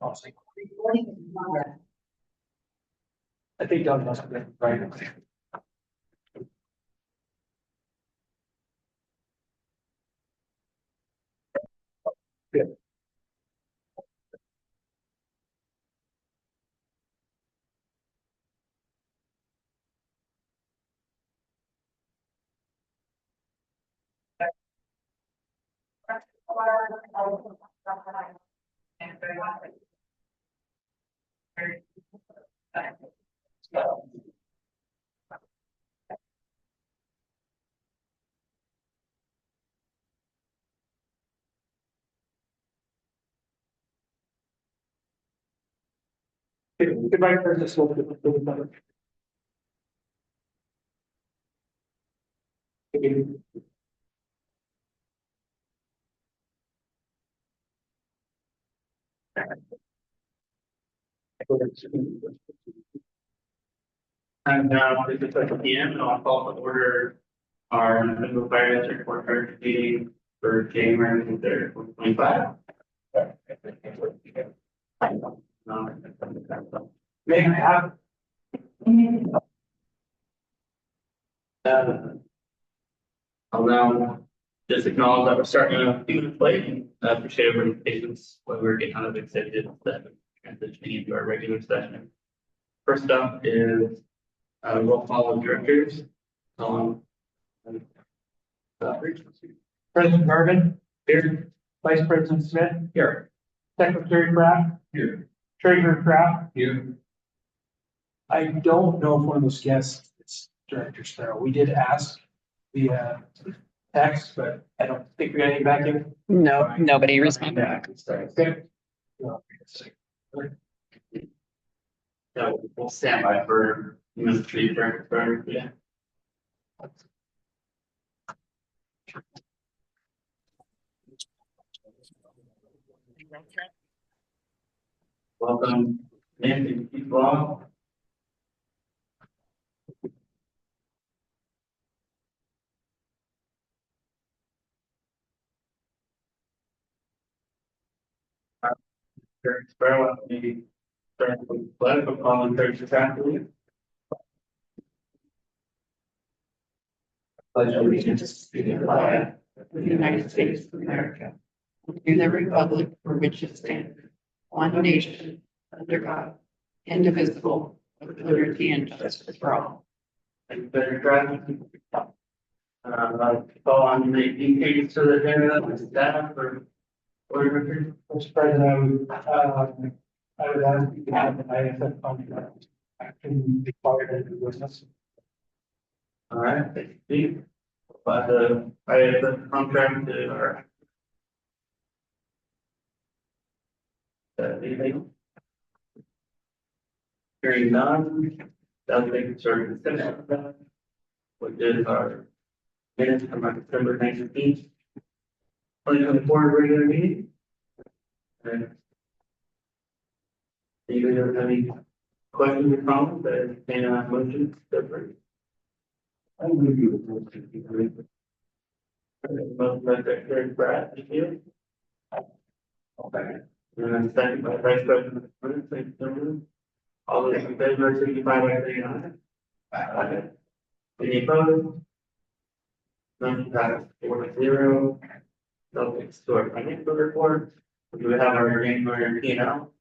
honestly. I think Doug must have been right. Yeah. Goodbye, Curtis. And now it's 7 p.m. and I'll call to order our McMinnville Fire District Board First meeting for January 3rd, 2025. May I have? I'll now just acknowledge that we're starting a few minutes late. I appreciate everybody's patience while we're getting out of executive session, transitioning into our regular session. First up is roll call of directors. President Garvin, Here. Vice President Smith, Here. Secretary Kraft, Here. Treasurer Kraft. Here. I don't know if one of those guests is Director Sparrow. We did ask via text, but I don't think we got any back in. No, nobody responded. Okay. Yeah, we'll stand by for ministry director. Yeah. Welcome, Nancy Law. Sparrow, maybe start with pledge of calling Thursday afternoon. Pledge allegiance to the flag of the United States of America, and to the republic for which it stands, one nation, under God, indivisible, with liberty and justice for all. And better driving. Call on the changes to the agenda with staff or order. Mr. President, I would ask you to have an ISF contract action required in the business. All right, thank you, Steve. But I have the contract to our. Anything? Hearing none, that'll make it start with consent. Which is our minutes from our September 19th. 2024 regular meeting. And do you guys have any questions or comments that can motions different? I will review the motion. Motion by Secretary Brad, thank you. Okay. And then second by Vice President. Thank you. All those in favor, signify by saying aye. Aye. Any opposed? None passed 4-0. Next to our financial report, we have our January P&L.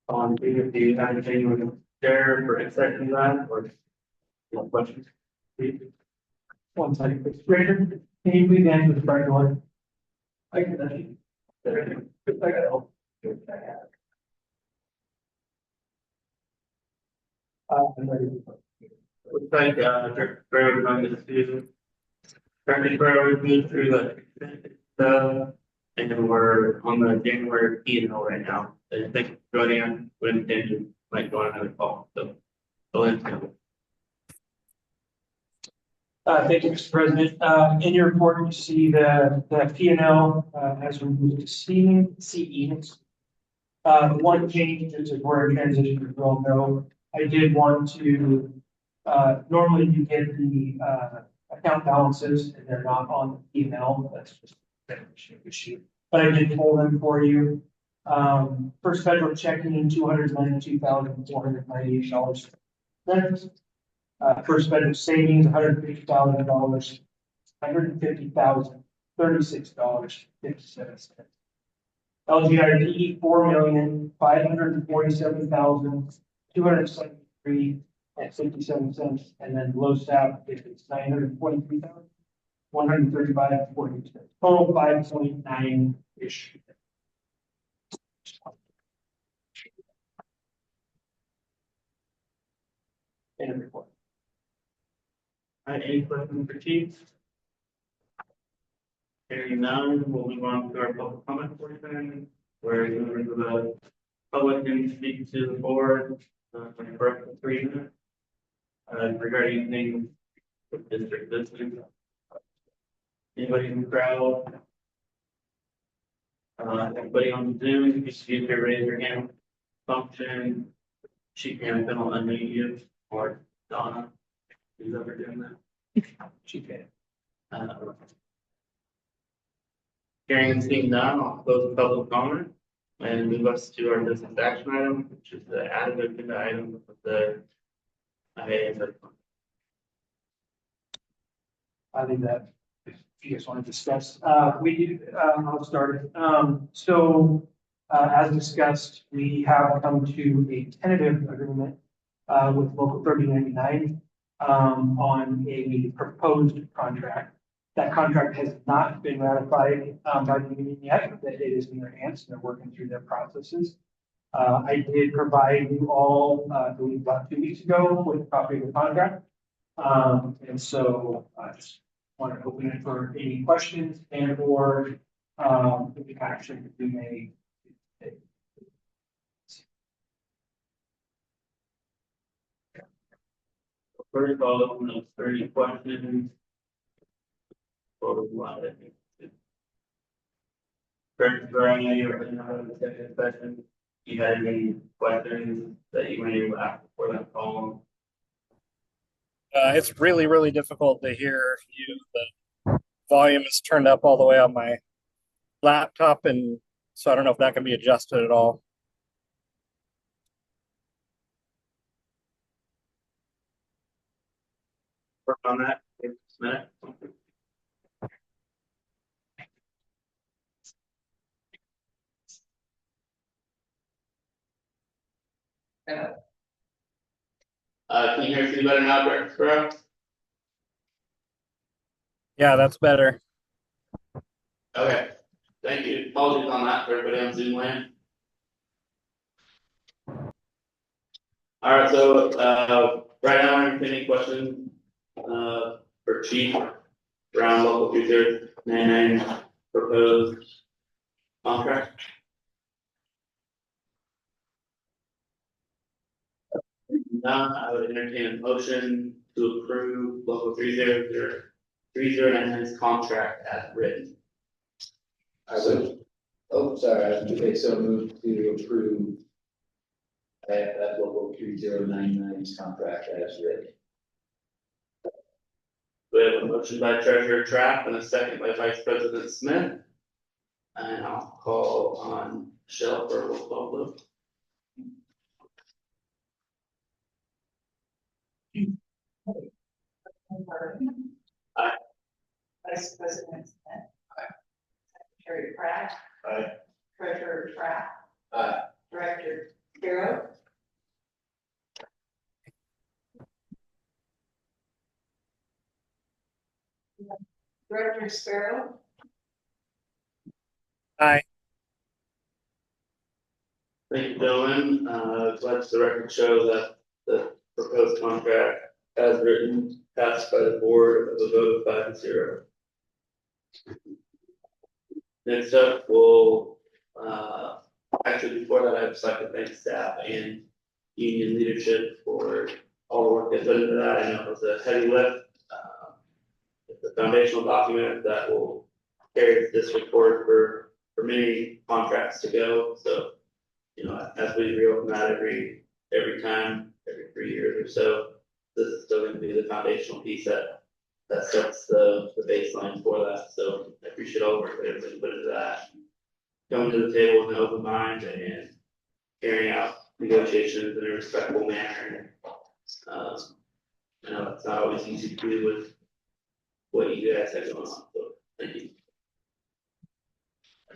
On do you have anything with share for accepting that or any questions? One second, Mr. Rader, can you please answer the first one? I can. I got help. Looks like Director Sparrow is on this too. Director Sparrow moved through the and then we're on the January P&L right now. And thank you for joining us. We intend to like go on another call. So let's go. Thank you, Mr. President. In your report, you see the P&L as we move to CE. One change is we're in transition, as you all know. I did want to, normally you get the account balances and they're not on the P&L. That's just an issue. but I did pull them for you. First federal checking, $292,498. First federal savings, $150,000, $150,036.57. LGIP, $4,547,273.57, and then low staff, it's $923,135.42. Total 5.9-ish. In a report. Any questions for Chief? Hearing none, we'll move on to our public comment portion, where members of the public can speak to the board for up to 3 minutes regarding things with district business. Anybody in the crowd? Everybody on Zoom, if you see if you raise your hand function, she can then I'll unmute you, or Donna, who's ever doing that. She can. Hearing and seeing none, I'll close the public comment and move us to our business action item, which is the added agenda item of the IAA. I think that if you guys want to discuss, we do, I'll start it. As discussed, we have come to a tentative agreement with Local 3099 on a proposed contract. That contract has not been ratified by the union yet, but it is in their hands, and they're working through their processes. I did provide you all, I believe about 2 weeks ago, with a copy of the contract. And so I just want to open it for any questions and or the action that we may take. First of all, open those 30 questions. First, Brian, you were in the executive session. You had any questions that you may ask before that call? It's really, really difficult to hear you. The volume is turned up all the way on my laptop, and so I don't know if that can be adjusted at all. Work on that. Take a minute. Can you hear us any better now, Director? Yeah, that's better. Okay, thank you. Apologies on that for everybody on Zoom land. All right, so right now I'm entertaining questions for Chief around local 3099 proposed contract. None, I would entertain a motion to approve local 3099's contract as written. So, oh, sorry, okay, so move to approve that local 3099's contract as written. We have a motion by Treasurer Trapp and a second by Vice President Smith. And I'll call on Michelle for a roll call vote. Aye. Vice President Smith. Aye. Secretary Pratt. Aye. Treasurer Trapp. Aye. Director Sparrow. Director Sparrow. Aye. Thank you, gentlemen. Let the record show that the proposed contract as written passed by the board of a vote of 5-0. Next up, we'll actually before that, I'd just like to thank staff and union leadership for all the work they put into that. I know it was a heavy lift. It's a foundational document that will carry this report for many contracts to go. So, you know, as we reopen that every time, every 3 years or so, this is still going to be the foundational piece that sets the baseline for that. So I appreciate all the work that everybody put into that. coming to the table with an open mind and carrying out negotiations in a respectful manner. I know it's not always easy to do with what you guys have going on, so thank you.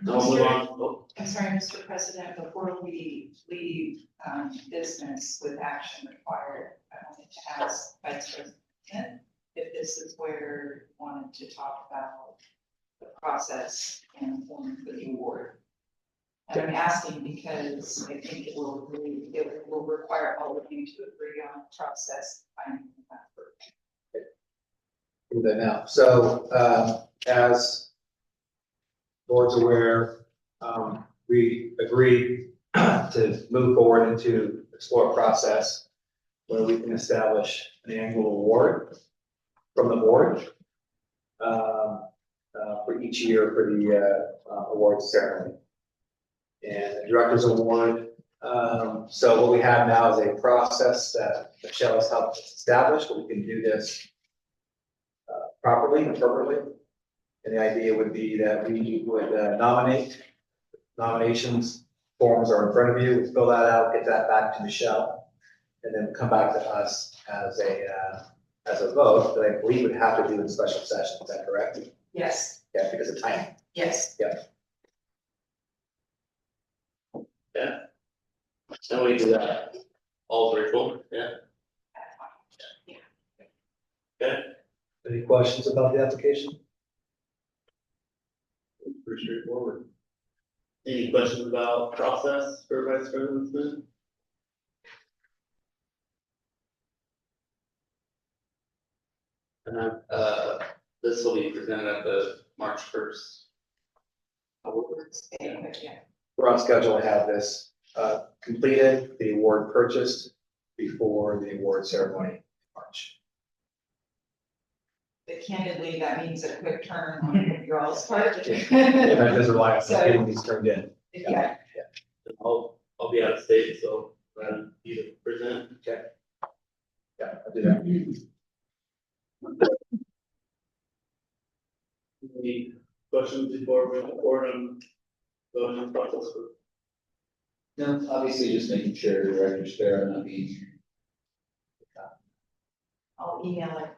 I'll move on. Oh, I'm sorry, Mr. President, before we leave, business with action required, I wanted to ask Vice President if this is where you wanted to talk about the process and form for the award. And I'm asking because I think it will require all of you to agree on the process. Do that now. So, as board's aware, we agreed to move forward into explore a process where we can establish an annual award from the board for each year for the awards ceremony. And the director's award. So what we have now is a process that Michelle has helped us establish, but we can do this properly and appropriately. And the idea would be that we would nominate. Nominations forms are in front of you. We fill that out, get that back to Michelle, and then come back to us as a vote that I believe would have to do in special session. Is that correct? Yes, Yeah, because of time. yes. and we do that all virtual, yeah. Okay, Any questions about the application? pretty straightforward. Any questions about process for Vice President Smith? And this will be presented at the March 1st. Awards, anyway, yeah. We're on schedule to have this completed, the award purchased before the award ceremony in March. But candidly, that means a quick turn on your all's part. That does rely on getting these turned in. Yeah, I'll be out of state, so you to present. Okay. Yeah, I'll do that. Any questions before we move forward on voting on process? No, obviously just making sure the director's fair and not being. I'll email it.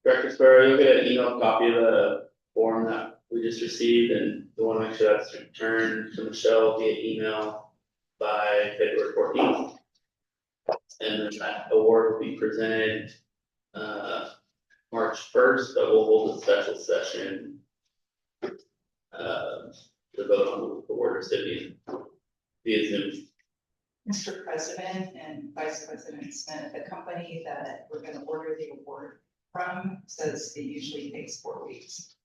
Director Sparrow, you'll get an email copy of the form that we just received, and you want to make sure that's returned to Michelle via email by February 14th. And then that award will be presented March 1st, but we'll hold a special session to vote on the award recipient via Zoom. Mr. President and Vice President Smith, the company that we're gonna order the award from says it usually takes 4 weeks.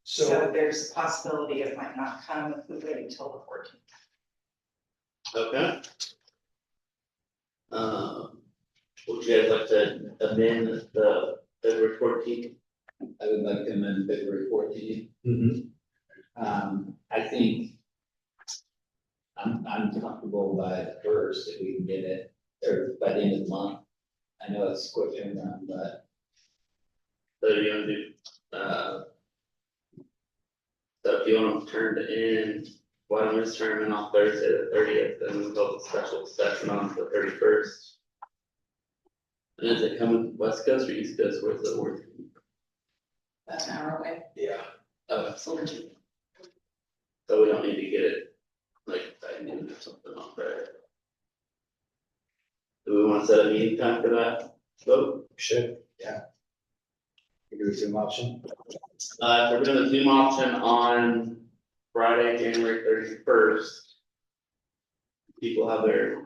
So there's a possibility it might not come if we wait until the 14th. Okay. Would you guys like to amend the February 14th? I would like to amend February 14th. I think I'm comfortable by the first if we can get it, or by the end of the month. I know it's quick turnaround, but So you're gonna do, so if you want to turn it in, why don't we just turn them in on Thursday the 30th, and we'll hold a special session on the 31st. And is it coming West Coast or East Coast, where's the award? That's an hour away. yeah. So we don't need to get it, like, I need or something on Friday. Do we want to set a meeting time for that vote? Should, yeah. You do a Zoom option? We're doing the Zoom option on Friday, January 31st. People have their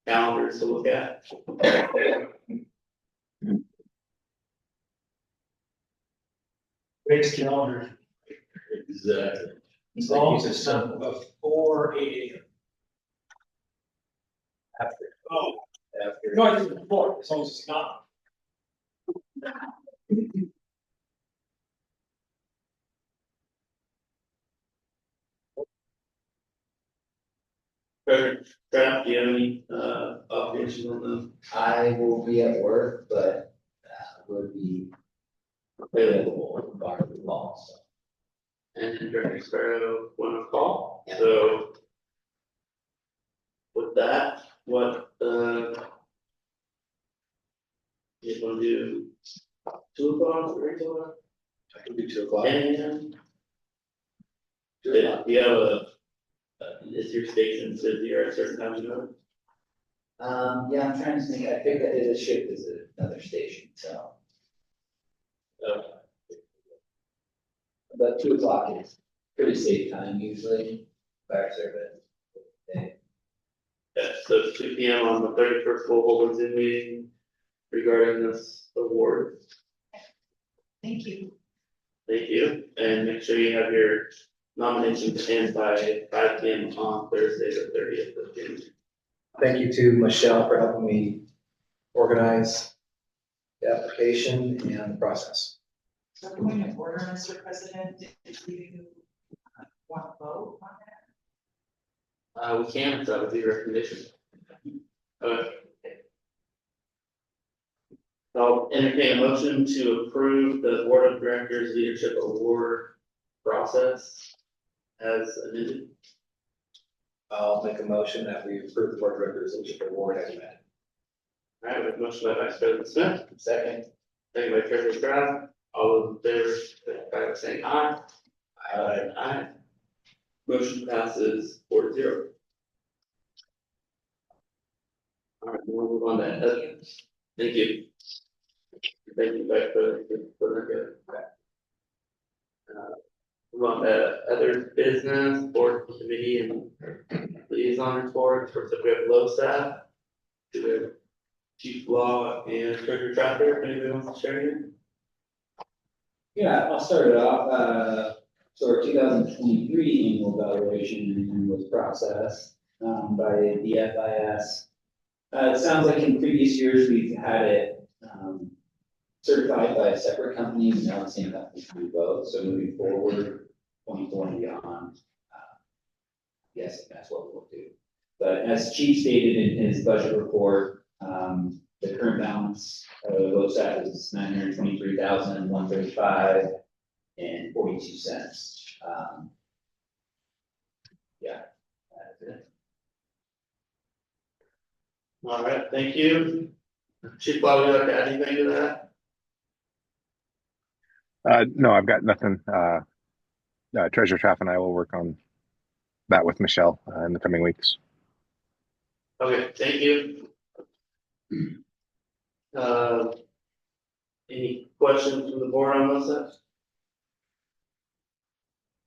calendars to look at. Base calendar, Exactly. as long as it's done before 8 AM. After. Oh, After. no, I think it's before, as long as it's not. Kraft, do you have any, obligations on them? I will be at work, but will be available bar the call, so. and Director Sparrow won a call, Yeah. so. With that, what, you wanna do 2 o'clock, 3 o'clock, I can do 2 o'clock. 10 a.m.? 2 o'clock. Do you have is your station busy or a certain time you know? Yeah, I'm trying to think, I think I did a shift as another station, so, but 2 o'clock is pretty safe time usually, fire service. Okay. Yeah, so it's 2 p.m. on the 31st, we'll hold a Zoom meeting regarding this award. Thank you. Thank you, and make sure you have your nominations in by 5 p.m. on Thursday, the 30th of June. Thank you to Michelle for helping me organize the application and the process. So point of order, Mr. President, if you want to vote on that? We can, if that would be your recommendation. I'll entertain a motion to approve the Board of Directors Leadership Award process as amended. I'll make a motion that we approve the board of directors leadership award as amended. All right, we have a motion by Vice President Smith, Second. second by Treasurer Stroud, all those in favor, signify by saying aye. Aye. Motion passes 4-0. All right, we'll move on to, thank you. Thank you, Vice President, for that good. Move on to other business, board committee and liaison reports, first up we have low staff. To the chief law and treasurer traffic, if anybody wants to share anything? Yeah, I'll start it off, so our 2023 annual evaluation was processed, by the FIS. It sounds like in previous years, we've had it, certified by a separate company, and now the same company can do both, so moving forward, 24 and beyond. Yes, that's what we'll do. But as Chief stated in his budget report, the current balance of LoSAP is $923,135 and 42 cents. Yeah, that's it. All right, thank you. Chief Law, would you like to add anything to that? No, I've got nothing. Treasure Trap and I will work on that with Michelle in the coming weeks. Okay, thank you. Any questions from the board on this?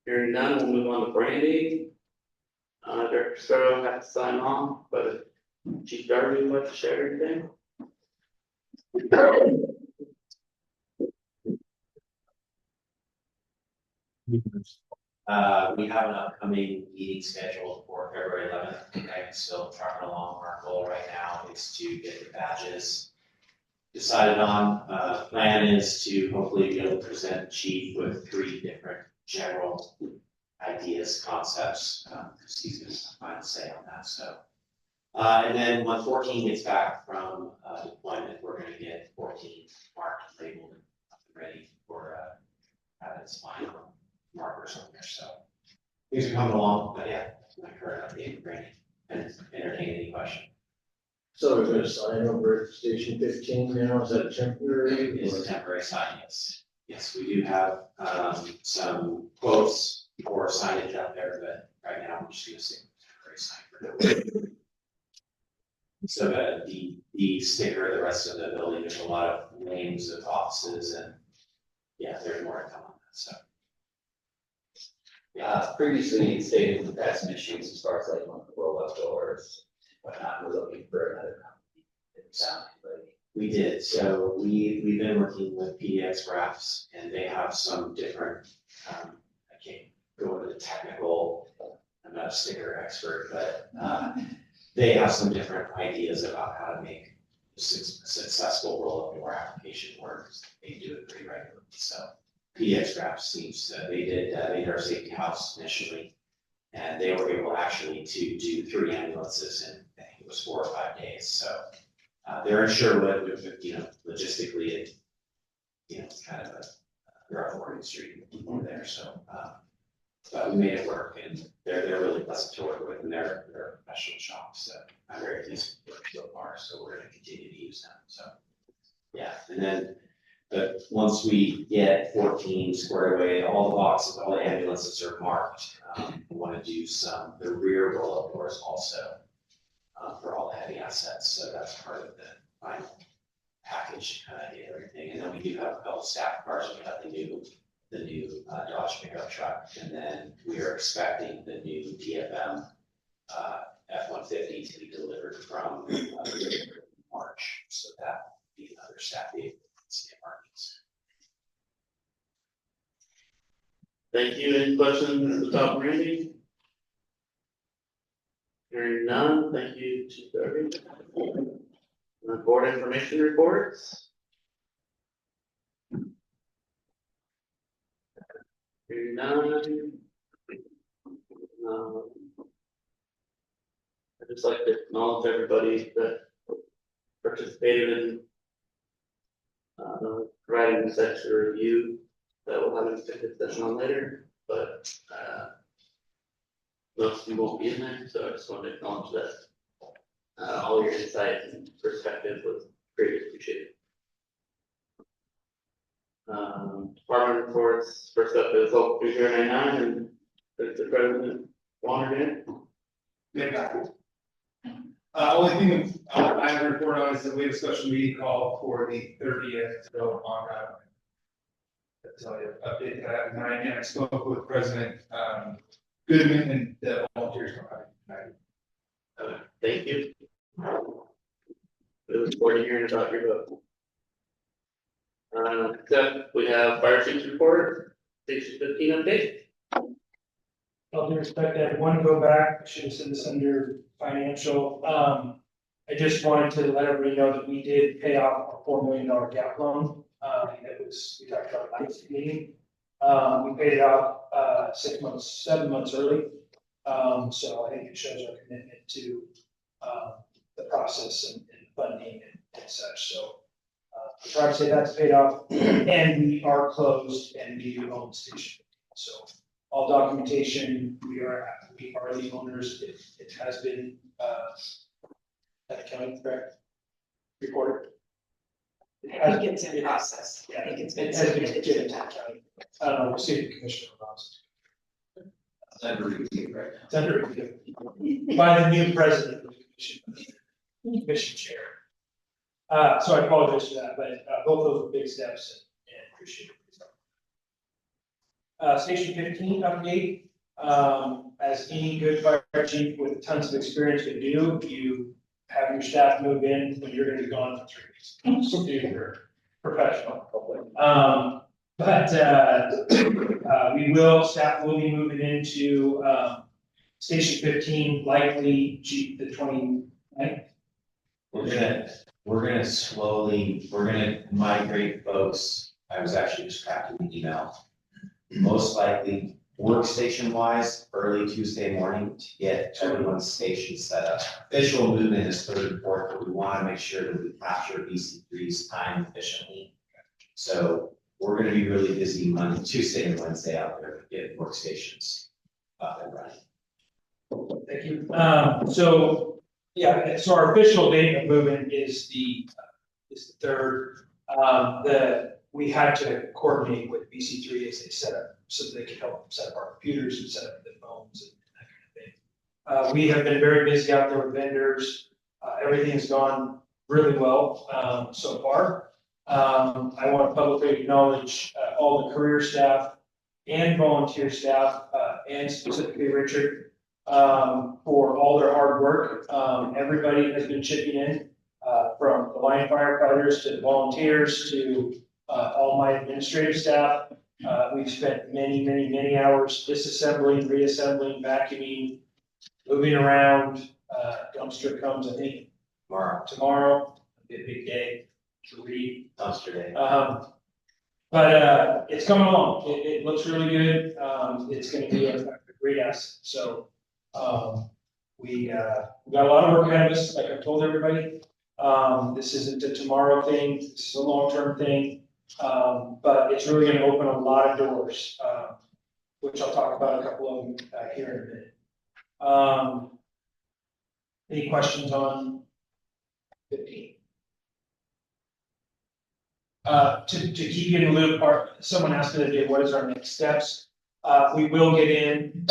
Hearing none, we'll move on to Brandy. Director Sparrow has to sign off, but Chief Darby would like to share anything? We have an upcoming meeting scheduled for February 11th. Okay, still trucking along. Our goal right now is to get the badges decided on. Plan is to hopefully be able to present Chief with 3 different general ideas, concepts. He's going to final say on that. So, and then when 14 gets back from deployment, we're going to get 14 marked, labeled, and ready for having its final markers on there. So things are coming along, but yeah, my current update, Brandy, and entertain any question. So we're gonna sign over at Station 15 now, is that temporary? It's a temporary sign, yes. Yes, we do have some quotes for signage out there, but right now I'm just gonna say temporary sign for now. So the sticker, the rest of the building, there's a lot of names of offices and yeah, there's more to come on that, so. Previously it stated we've had some issues as far as like on the roll-up doors, whatnot, we're looking for another company. It sounded like. We did, so we've been working with PDX Graphs and they have some different, I can't go into the technical, I'm not a sticker expert, but they have some different ideas about how to make a successful roll-up door application work. They do it pretty regularly, so. PDX Graphs seems to, they did our safety house initially, and they were able actually to do 3 ambulances in, I think it was 4 or 5 days, so. They're in Sherwood, logistically, it's kind of a rough working street over there, so, But we made it work, and they're really pleasant to work with, and they're a professional shop, so I'm very pleased with work so far, so we're gonna continue to use them, so. Yeah, and then, but once we get 14 squared away, all the boxes, all the ambulances are marked. We wanna do the rear roll-up doors also, for all the heavy assets, so that's part of the final package, kind of get everything, and then we do have a couple staff cars, we have the new Dodge pickup truck, and then we are expecting the new TFM F-150 to be delivered from March, so that will be another staff vehicle. Thank you. Any questions about Randy? Hearing none, thank you, Chief Darby. Board information reports. Hearing none. I'd just like to acknowledge everybody that participated in providing this extra review that we'll have an executive session on later, but most of you won't be in there, so I just wanted to acknowledge that. All your insight and perspective was greatly appreciated. Department reports, first up is Local 3099, and there's the President Warner again. Only thing I have to report on is that we have a special meeting called for the 30th, so on tell you, update that at 9 a.m. I spoke with President Goodman and the volunteers from tonight. Thank you. We look forward to hearing about your vote. Next up, we have fire chief's report, station 15 update. I'll do respect that. One, go back, I should have said this under financial. I just wanted to let everybody know that we did pay off a $4 million gap loan. We talked about last meeting. We paid it off 7 months early. So I think it shows our commitment to the process and funding and such. So I'm proud to say that's paid off, and we are closed and we do own the station. So all documentation, we are the owners. It has been at the county, correct? Recorded. I think it's in process. Yeah, I think it's it been has been submitted given to to the the county. I don't know, we'll see the commissioner about it. It's under review right now. It's under review by the new president of the commission chair. So I apologize for that, but both those were big steps and appreciate it. Station 15 update. As any good fire chief with tons of experience would do, you have your staff move in when you're going to be gone for 3 weeks. So you're professional. Staff will be moving into Station 15, likely the 29th. We're gonna migrate folks. I was actually just crafting an email. Most likely workstation wise, early Tuesday morning to get everyone's station set up. Official movement is 3rd and 4th, but we wanna make sure that we capture BC3's time efficiently. So we're gonna be really busy Monday, Tuesday and Wednesday out there getting workstations up and running. Thank you. So our official date of movement is the 3rd. We had to coordinate with BC3 as they set up, so that they could help set up our computers and set up the phones and that kind of thing. We have been very busy out there with vendors. Everything has gone really well so far. I want to publicly acknowledge all the career staff and volunteer staff, and specifically Richard, for all their hard work. Everybody has been chipping in, from the line firefighters to the volunteers to all my administrative staff. We've spent many hours disassembling, reassembling, vacuuming, moving around. Dumpster comes, I think, tomorrow. It'll be a big day to read. Dumpster day. But it's coming along. It looks really good. It's going to be a great asset. So we got a lot of work ahead of us, like I told everybody. This isn't a tomorrow thing. This is a long-term thing. But it's really going to open a lot of doors with which I'll talk about a couple of them here in a minute. Any questions on 15? To keep you in the loop, someone asked me today, what is our next steps? We will get in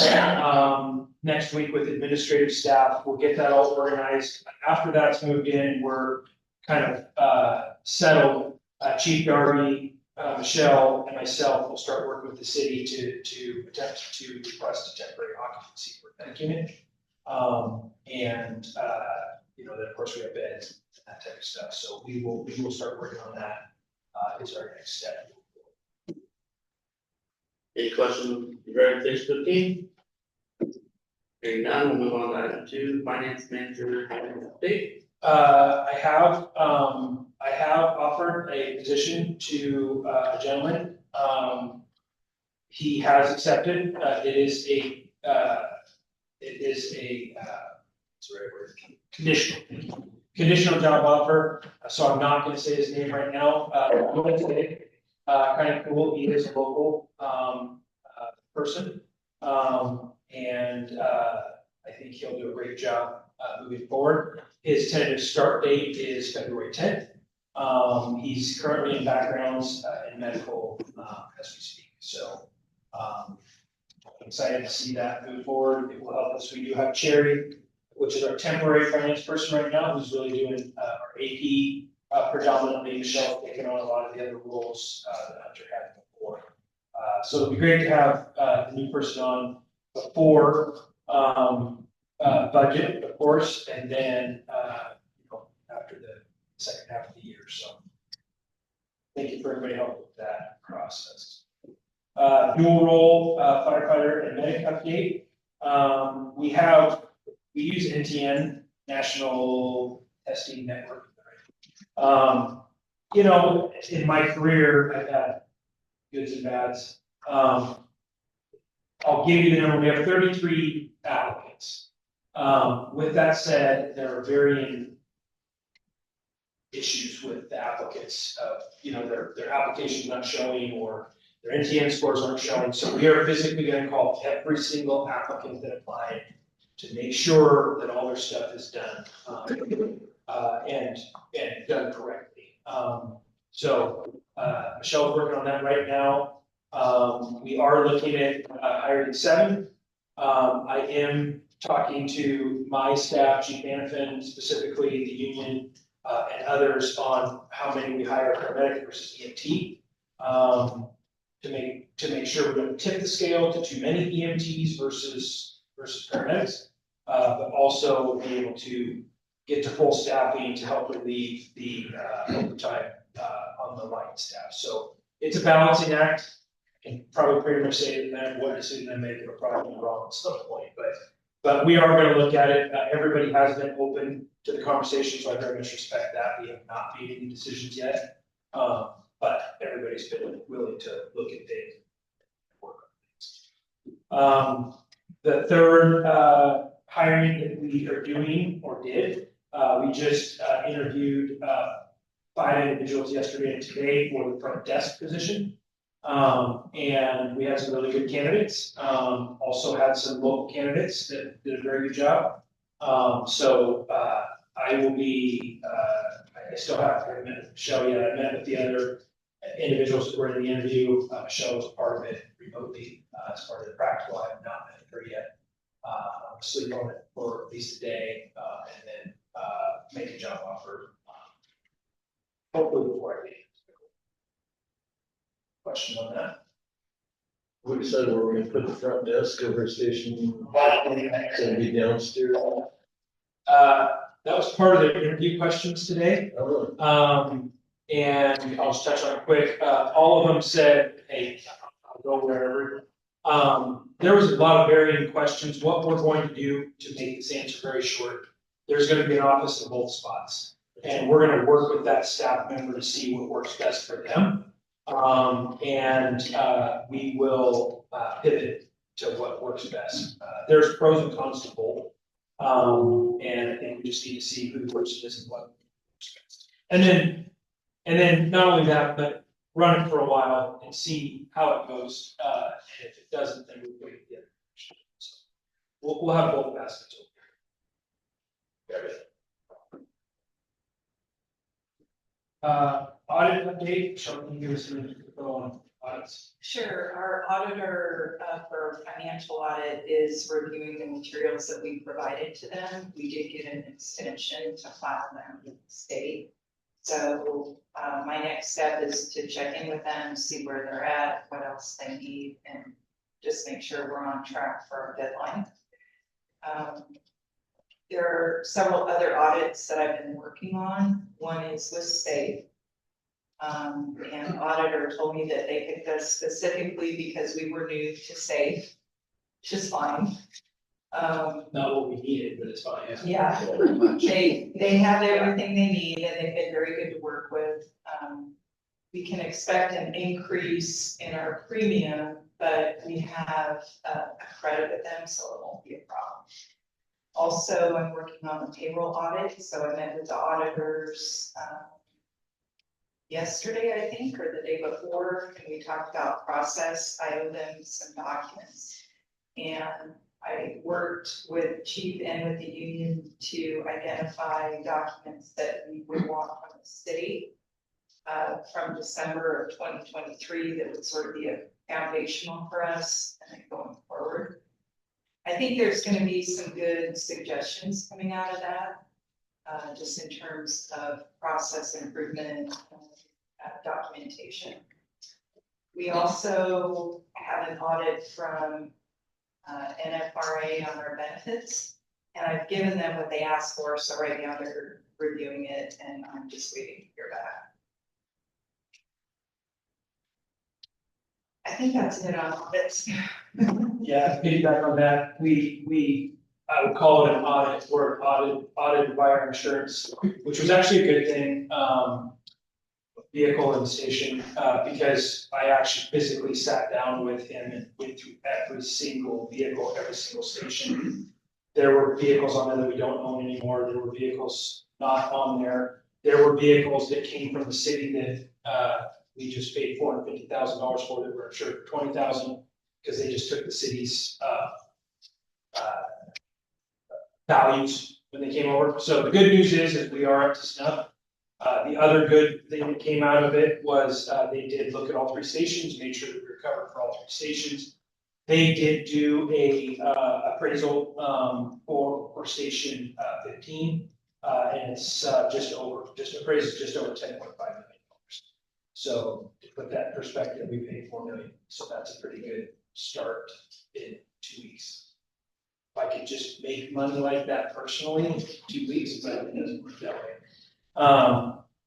next week with administrative staff. We'll get that all organized. After that's moved in, we're kind of settled. Chief Darby, Michelle, and myself will start working with the city to attempt to request a temporary occupancy for that unit. Then of course we have beds, that type of stuff. So we will start working on that. Is our next step. Any questions regarding 615? Hearing none, we'll move on to item 2, finance manager having an update. I have offered a position to a gentleman. He has accepted. It is a what's the right word? Conditional job offer. So I'm not going to say his name right now. I'm going to say kind of cool. He is a local person, and I think he'll do a great job moving forward. His tentative start date is February 10th. He's currently in backgrounds in medical as we speak. So I'm excited to see that move forward. It will help us. We do have Cherry, which is our temporary finance person right now, who's really doing our AP predominantly. Michelle taking on a lot of the other roles that Hunter had before. So it'll be great to have the new person on before budget, of course, and then after the second half of the year. So thank you for everybody helping with that process. Dual role firefighter and medic update. We use NTN, National Testing Network. In my career, I've had goods and bads. I'll give you the number. We have 33 applicants. With that said, there are varying issues with the applicants. Their applications not showing or their NTN scores aren't showing. So we are physically going to call every single applicant that applied to make sure that all their stuff is done and done correctly. Michelle's working on that right now. We are looking at hiring 7. I am talking to my staff, Chief Anafin, specifically the union, and others on how many we hire paramedic versus EMT, to make sure we don't tip the scale to too many EMTs versus paramedics, but also be able to get to full staffing to help relieve the overtime on the line staff. So it's a balancing act. I can probably pretty much say that what decision I make, it'll probably be wrong at some point, but we are going to look at it. Everybody has been open to the conversation, so I very much respect that. We have not made any decisions yet, but everybody's been willing to look at things. The third hiring that we are doing or did, we just interviewed 5 individuals yesterday and today for the front desk position. And we had some really good candidates. Also had some local candidates that did a very good job. I will be, I still haven't met with Michelle yet. I met with the other individuals that were in the interview. Michelle was a part of it remotely as part of the practical. I have not met with her yet. I'm sleep on it for at least a day and then make a job offer. Hopefully before I leave. Question on that? We decided where we're gonna put the front desk over station, it's gonna be downstairs. That was part of the interview questions today. Oh, really? And I'll just touch on it quick. All of them said, hey, I'll go wherever. There was a lot of varying questions. What we're going to do to make this answer very short, there's going to be an office in both spots. And we're going to work with that staff member to see what works best for them. We will pivot to what works best. There's pros and cons to both. And I think we just need to see who works best and what works best. And then not only that, but run it for a while and see how it goes. And if it doesn't, then we'll wait the other. So we'll have both baskets open. Audit update, Sean, can you give us an info on audits? Sure, our auditor for financial audit is reviewing the materials that we provided to them. We did get an extension to file them with the state. So my next step is to check in with them, see where they're at, what else they need, and just make sure we're on track for our deadline. There are several other audits that I've been working on. One is with state. And auditor told me that they picked us specifically because we were new to safe, which is fine. Not what we needed, but it's fine. Yeah, they have everything they need and they've been very good to work with. We can expect an increase in our premium, but we have a credit with them, so it won't be a problem. Also, I'm working on the payroll audit, so I met with the auditors yesterday, I think, or the day before, and we talked about process. I owe them some documents. And I worked with chief and with the union to identify documents that we would want from the city from December of 2023 that would sort of be a foundational for us and then going forward. I think there's going to be some good suggestions coming out of that, just in terms of process improvement and documentation. We also have an audit from NFRA on our benefits, and I've given them what they asked for, so right now they're reviewing it, and I'm just waiting to hear back. I think that's it on audits. Yeah, piggyback on that, I would call it an audit, we're audited by our insurance, which was actually a good thing. Vehicle in the station, because I actually physically sat down with him and went through every single vehicle, every single station. There were vehicles on there that we don't own anymore. There were vehicles not on there. There were vehicles that came from the city that we just paid $450,000 for that were insured for $20,000 because they just took the city's values when they came over. So the good news is we are up to snuff. The other good thing that came out of it was they did look at all three stations, made sure that we were covered for all three stations. They did do a appraisal for station 15, and it's just appraised just over $10.5 million. So to put that in perspective, we paid $4 million, so that's a pretty good start in 2 weeks. If I could just make money like that personally in 2 weeks, but it doesn't work that way.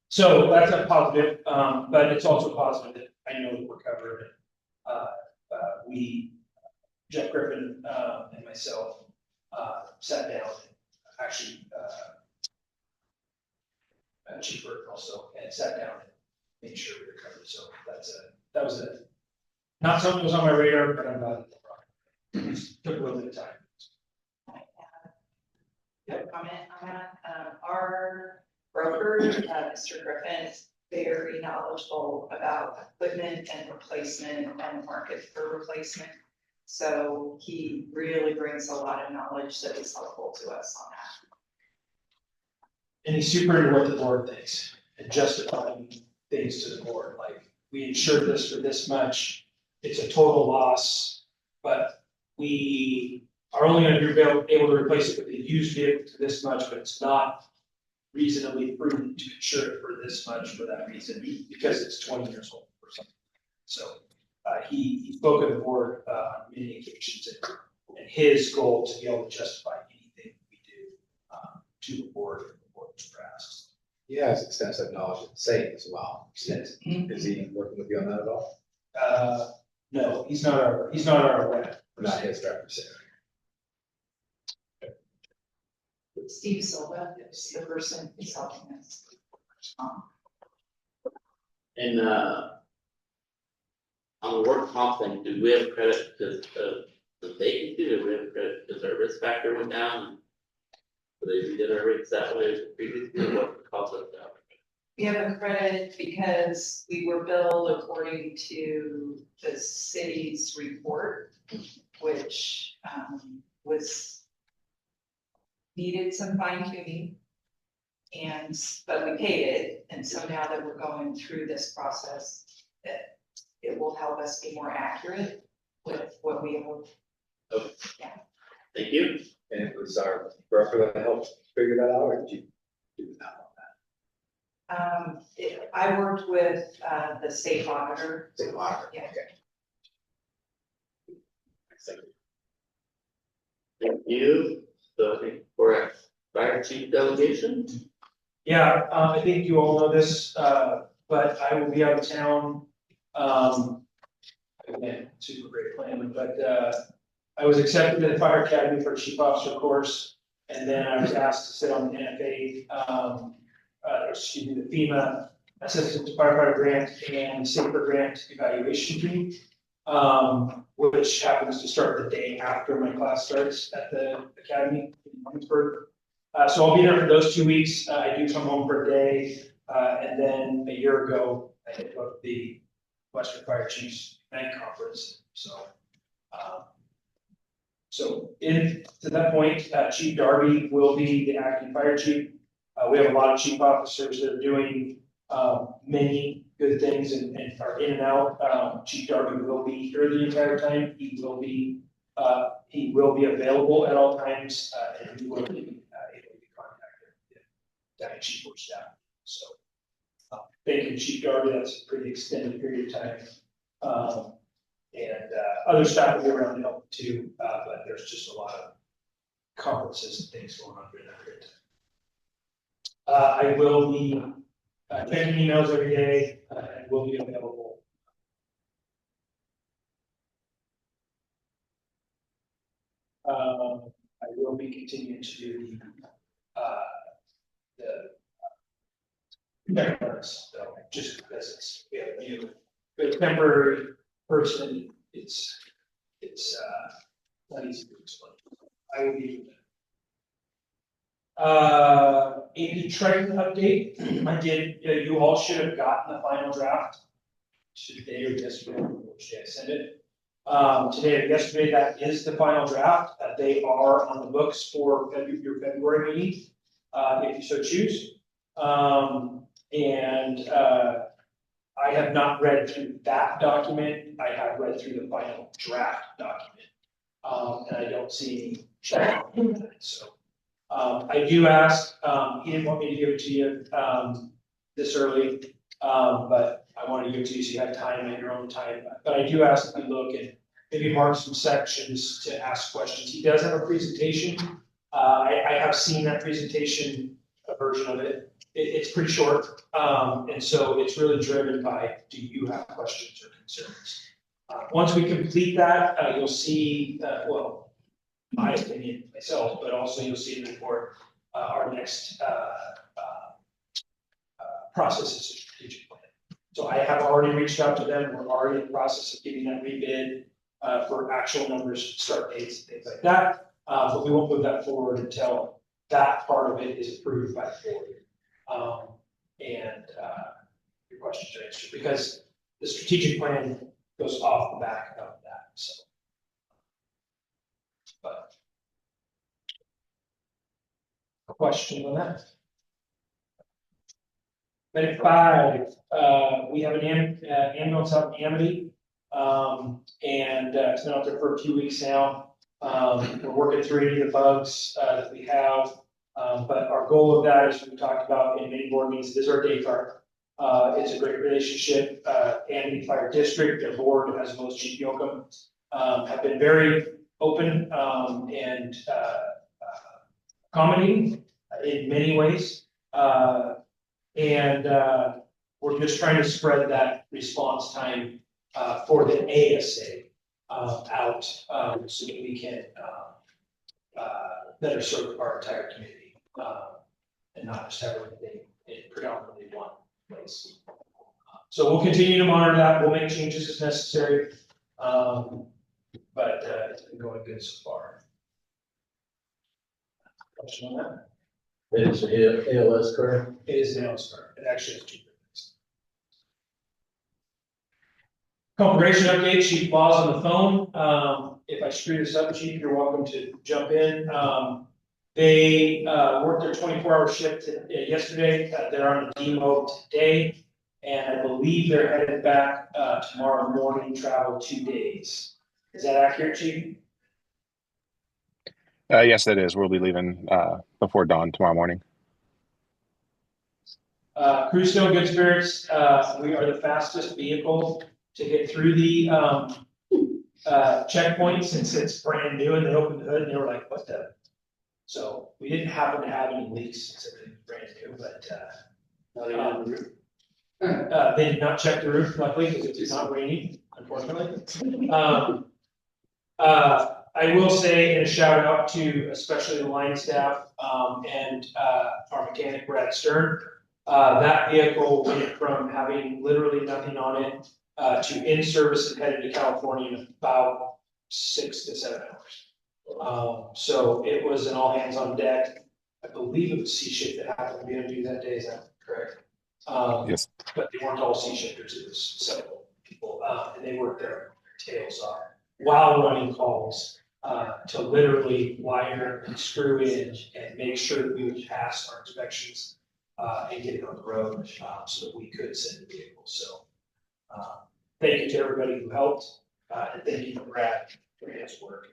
So that's a positive, but it's also positive that I know that we're covered. Jeff Griffin and myself sat down and actually Chief Burton also, and sat down and made sure we were covered. So that was not something that was on my radar, but I'm glad it took a little bit of time. Comment on that. Our broker, Mr. Griffin, is very knowledgeable about equipment and replacement and the market for replacement. So he really brings a lot of knowledge that is helpful to us on that. And he's super into what the board thinks and justifying things to the board. Like, we insured this for this much, it's a total loss, but we are only going to be able to replace it with a used vehicle to this much, but it's not reasonably prudent to insure it for this much for that reason, because it's 20 years old or something. So he spoke at the board on many occasions, and his goal to be able to justify anything we do to the board if the board was asked. He has extensive knowledge of safe as well. Is he working with you on that at all? No, he's not our rep. Not his representative. Steve Silva is the person who's helping us. And on the work comp thing, do we have credit because of the vacancy? Do we have credit because our risk factor went down? So they redid our rates that way previously, what caused us that? We have a credit because we were billed according to the city's report, which was needed some fine tuning. But we paid it, and so now that we're going through this process, that it will help us be more accurate with what we owe. Thank you. And it was our broker that helped figure that out, or did you do that on that? I worked with the state auditor. State auditor, Yeah. okay. Thank you. Thank you. So I think we're at fire chief delegation. Yeah, I think you all know this, but I will be out of town. Again, super great plan, but I was accepted to the fire academy for chief officer course. And then I was asked to sit on the NFA, the FEMA Assistant Firefighter Grant and Safer Grant Evaluation Team, which happens to start the day after my class starts at the academy in Martinsburg. So I'll be there for those 2 weeks. I do come home for a day, and then a year ago, I hit up the Western Fire Chiefs Bank Conference. So to that point, Chief Darby will be the acting fire chief. We have a lot of chief officers that are doing many good things and are in and out. Chief Darby will be here the entire time. He will be available at all times, and he will be able to be contacted if that chief or staff. So thank you, Chief Darby. That's a pretty extended period of time. And other staff will be around to help too, but there's just a lot of conferences and things going on during that period of time. I will be checking emails every day and will be available. I will be continuing to do the checklists, though, just because we have a temporary person, it's not easy to explain. I will be doing that. AP Triton update. I did. You all should have gotten the final draft today or yesterday, which day I sent it. Today or yesterday, that is the final draft. They are on the books for your February meeting, if you so choose. I have not read through that document. I have read through the final draft document. And I don't see any change in that. So I do ask, he didn't want me to give it to you this early, but I want to give it to you so you have time at your own time. But I do ask that you look and maybe mark some sections to ask questions. He does have a presentation. I have seen that presentation, a version of it. It's pretty short, and so it's really driven by, do you have questions or concerns? Once we complete that, you'll see, well, my opinion myself, but also you'll see in the report our next process is a strategic plan. So I have already reached out to them. We're already in the process of getting that rebid for actual numbers, start dates, things like that. But we won't move that forward until that part of it is approved by the board. And your questions are answered, because the strategic plan goes off the back of that. So, but a question on that. Medic 5, we have an ambulance out in Amity, and it's been out there for a few weeks now. We're working through any of the bugs that we have. But our goal of that, as we talked about in many board meetings, is our day card. It's a great relationship. Amity Fire District, their board, as well as Chief Yoakum, have been very open and accommodating in many ways. We're just trying to spread that response time for the ASA out so that we can better serve our entire community. And not just have everything in predominantly one place. So we'll continue to monitor that. We'll make changes as necessary. But it's been going good so far. Question on that? It's a ALS car. It is an ALS car. It actually has two things. Corporation update, Chief Laws on the phone. If I screw this up, Chief, you're welcome to jump in. They worked their 24-hour shift yesterday. They're on a demo today. And I believe they're headed back tomorrow morning, travel 2 days. Is that accurate, Chief? Yes, it is. We'll be leaving before dawn tomorrow morning. Crew's still in good spirits. We are the fastest vehicle to get through the checkpoint since it's brand new, and they opened the hood and they were like, what the? So we didn't happen to have any leaks since it was brand new, but they did not check the roof, luckily, because it was not raining, unfortunately. I will say, and a shout out to especially the line staff and our mechanic Brad Stern. That vehicle went from having literally nothing on it to in service and headed to California in about 6 to 7 hours. So it was an all hands on deck. I believe it was sea shift that happened to be on duty that day. Is that correct? Yes. But they weren't all sea shifters. It was several people, and they worked their tails off while running calls to literally wire and screw in and make sure that we would pass our inspections and get it on the road so that we could send the vehicle. So thank you to everybody who helped, and thank you to Brad for his work.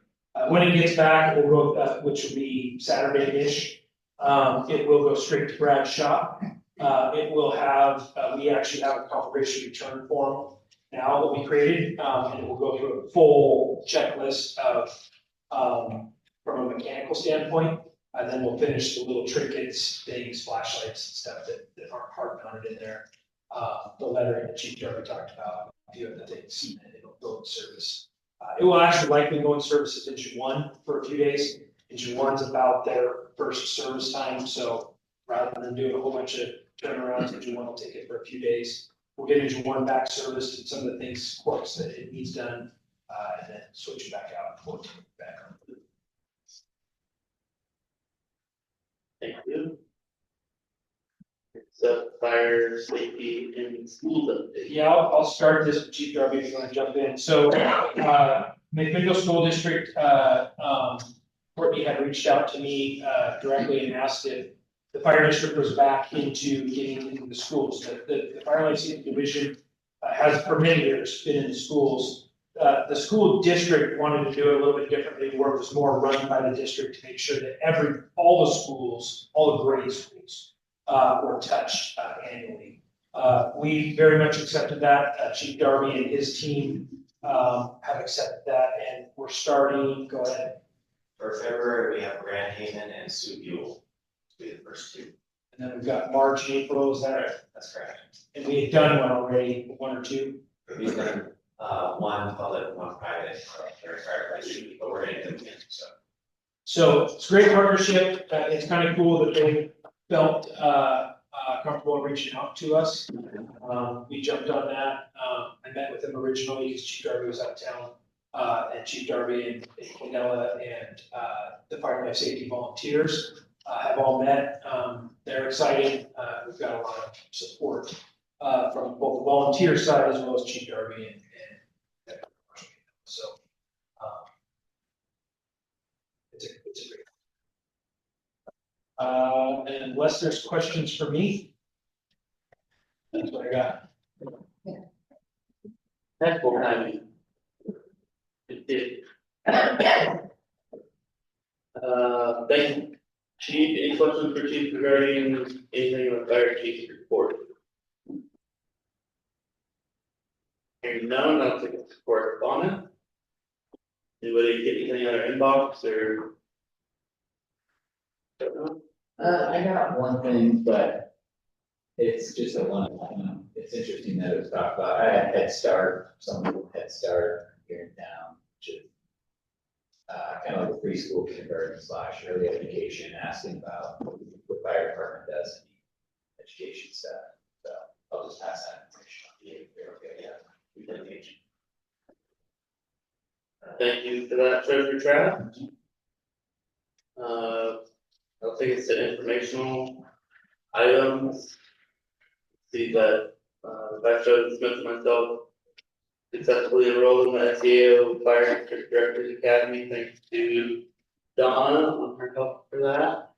When it gets back, it will go, which will be Saturday-ish. It will go straight to Brad's shop. It will have, we actually have a confirmation return form now that we created, and it will go through a full checklist of, from a mechanical standpoint, and then we'll finish the little trinkets, things, flashlights, and stuff that aren't hard mounted in there. The lettering that Chief Darby talked about, a few of the things, and it'll go in service. It will actually likely go in service at Engine 1 for a few days. Engine 1's about their first service time, so rather than doing a whole bunch of turnarounds, Engine 1 will take it for a few days. We'll get Engine 1 back serviced and some of the things, quirks that it needs done, and then switch it back out and take it back on. Thank you. So fire safety and schools update. Yeah, I'll start this with Chief Darby if you want to jump in. So, McMinnville School District, Courtney had reached out to me directly and asked if the fire district was back into getting into the schools. The Fire Life Safety Division has for many years been in the schools. The school district wanted to do it a little bit differently, where it was more run by the district to make sure that all the schools, all the grade schools, were touched annually. We very much accepted that. Chief Darby and his team have accepted that, and we're starting. Go ahead. For February, we have Grand Haven and Sioux Buell to be the first two. And then we've got March, April. Is that right? That's correct. And we had done one already, one or two. We've done one public, one private, or firefighter, but we're in it again, so. So it's a great partnership. It's kind of cool that they felt comfortable reaching out to us. We jumped on that. I met with them originally because Chief Darby was out of town, and Chief Darby and Quinella and the Fire Life Safety volunteers have all met. They're excited. We've got a lot of support from both the volunteer side as well as Chief Darby and so it's a great. And unless there's questions for me, that's what I got. That's what I mean. It did. Thank you. Chief, any questions for Chief regarding anything on fire chief's report? Hearing none, I'll take a correspondent. Anybody get anything on their inbox or? Don't know. I got one thing, but it's just a one, it's interesting that it was talked about. I had Head Start, someone with Head Start here in town, which is kind of like a preschool kindergarten / early education, asking about what the fire department does, education stuff. So I'll just pass that information on to you. Okay, yeah. Thank you for that, Treasurer Trav. I'll think it's an informational items. See that, Vice President Smith and myself successfully enrolled in the SEO Fire District Directors Academy, thanks to Donna on her help for that.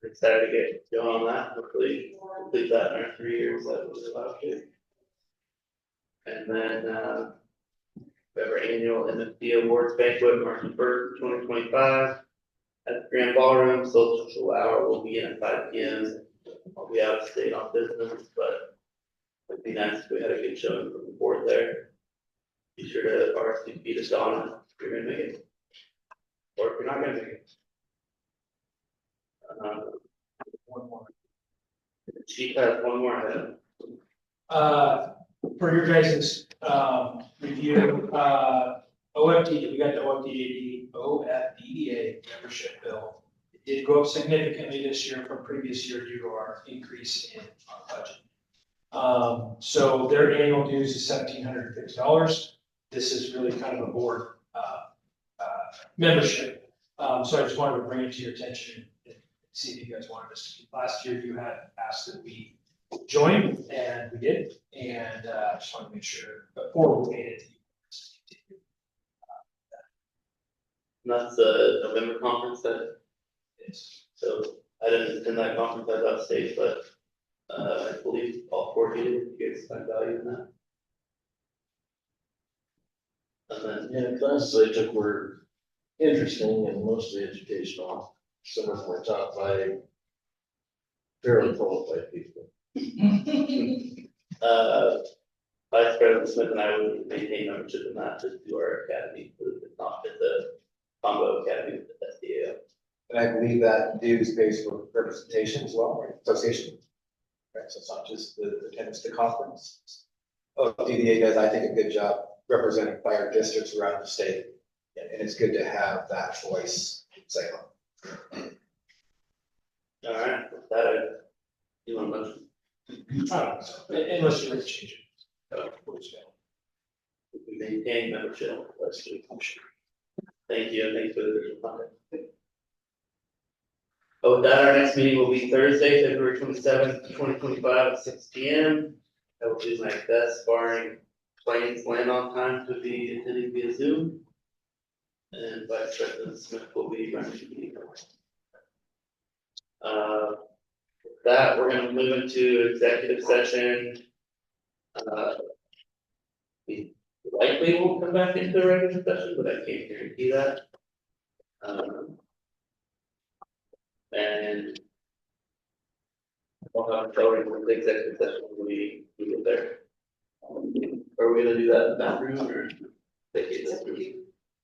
Excited to get going on that, hopefully complete that in our 3 years that was allowed to. And then, we have our annual MFD Awards Banquet, March 1st, 2025. At the Grand Ballroom, social hour will begin at 5 p.m. I'll be out of state on business, but it'd be nice if we had a good showing from the board there. Be sure to RSVP to Donna if you're gonna make it. Or if you're not gonna make it. One more. Chief has one more item. For your guys' review, OFD, we got the OFDDA membership bill. It did go up significantly this year from previous year due to our increase in our budget. So their annual dues is $1,750. This is really kind of a board membership. So I just wanted to bring it to your attention and see if you guys wanted us to. Last year you had asked that we join, and we did, and just wanted to make sure before we made it. And that's the November conference that, Yes. so I didn't attend that conference, I was out of state, but I believe all 4 of you guys find value in that. And then, Yeah, classes I took were interesting and mostly educational. Some of them were taught by fairly qualified people. Vice President Smith and I will maintain membership in that to do our academy, it's not at the combo academy with the SDA. And I believe that dues pays for representation as well, right, association. Right, so it's not just the attendance to conference. Oh, DDA does, I think, a good job representing fire districts around the state. And it's good to have that voice, say. All right, with that, you want to motion? Unless you really change it. We maintain membership, let's do. Thank you, and thanks for the additional comment. Oh, with that, our next meeting will be Thursday, February 27th, 2025 at 6 p.m. I will do my best, barring planes land on time, to be attending via Zoom. And Vice President Smith will be running the meeting. With that, we're gonna move into executive session. We likely won't come back into regular session, but I can't guarantee that. And we'll have to tell you when the executive session when we get there. Are we gonna do that in the bathroom or take it?